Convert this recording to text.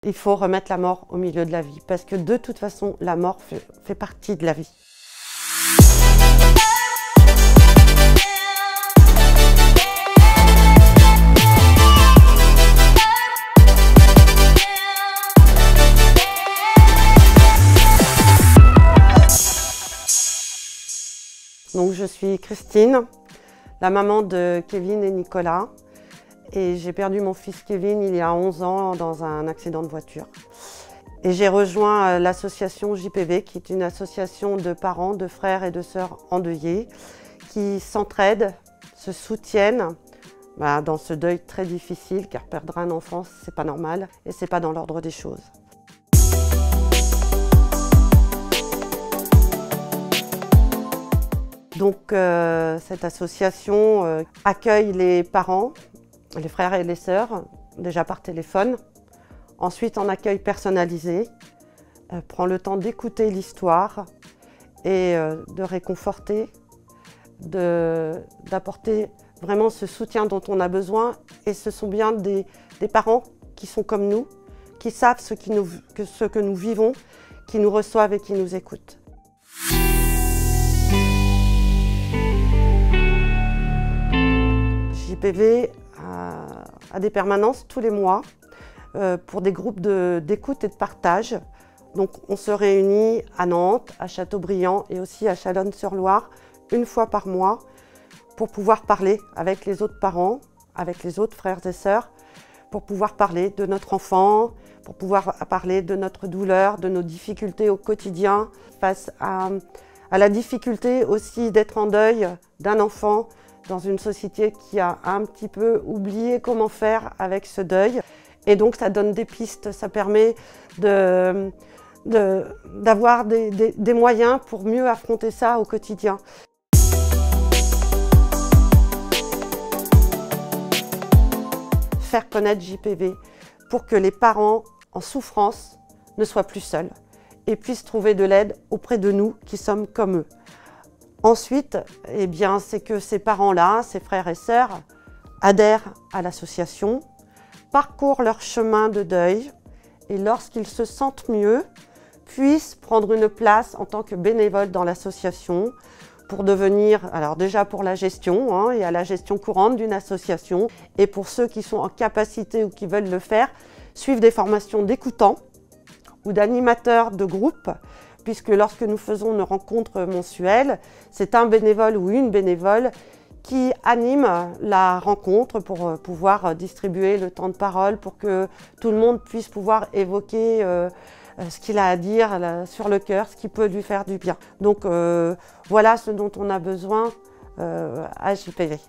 Il faut remettre la mort au milieu de la vie, parce que de toute façon, la mort fait partie de la vie. Donc, je suis Christine, la maman de Kevin et Nicolas. Et j'ai perdu mon fils Kevin il y a 11 ans dans un accident de voiture. Et j'ai rejoint l'association JPV, qui est une association de parents, de frères et de sœurs endeuillés, qui s'entraident, se soutiennent dans ce deuil très difficile, car perdre un enfant, c'est pas normal et c'est pas dans l'ordre des choses. Donc cette association accueille les parents, les frères et les sœurs, déjà par téléphone. Ensuite en accueil personnalisé, prend le temps d'écouter l'histoire et de réconforter, d'apporter vraiment ce soutien dont on a besoin. Et ce sont bien des parents qui sont comme nous, qui savent ce que nous vivons, qui nous reçoivent et qui nous écoutent. JPV a des permanences tous les mois pour des groupes d'écoute et de partage. Donc on se réunit à Nantes, à Châteaubriand et aussi à Chalonnes-sur-Loire une fois par mois pour pouvoir parler avec les autres parents, avec les autres frères et sœurs, pour pouvoir parler de notre enfant, pour pouvoir parler de notre douleur, de nos difficultés au quotidien, face à la difficulté aussi d'être en deuil d'un enfant dans une société qui a un petit peu oublié comment faire avec ce deuil. Et donc ça donne des pistes, ça permet d'avoir des moyens pour mieux affronter ça au quotidien. Faire connaître JPV pour que les parents en souffrance ne soient plus seuls et puissent trouver de l'aide auprès de nous qui sommes comme eux. Ensuite, eh bien, c'est que ces parents-là, ces frères et sœurs, adhèrent à l'association, parcourent leur chemin de deuil et lorsqu'ils se sentent mieux, puissent prendre une place en tant que bénévoles dans l'association pour devenir, alors déjà pour la gestion, il y a la gestion courante d'une association, et pour ceux qui sont en capacité ou qui veulent le faire, suivre des formations d'écoutants ou d'animateurs de groupe, puisque lorsque nous faisons une rencontre mensuelle, c'est un bénévole ou une bénévole qui anime la rencontre pour pouvoir distribuer le temps de parole, pour que tout le monde puisse pouvoir évoquer ce qu'il a à dire sur le cœur, ce qui peut lui faire du bien. Donc voilà ce dont on a besoin à JPV.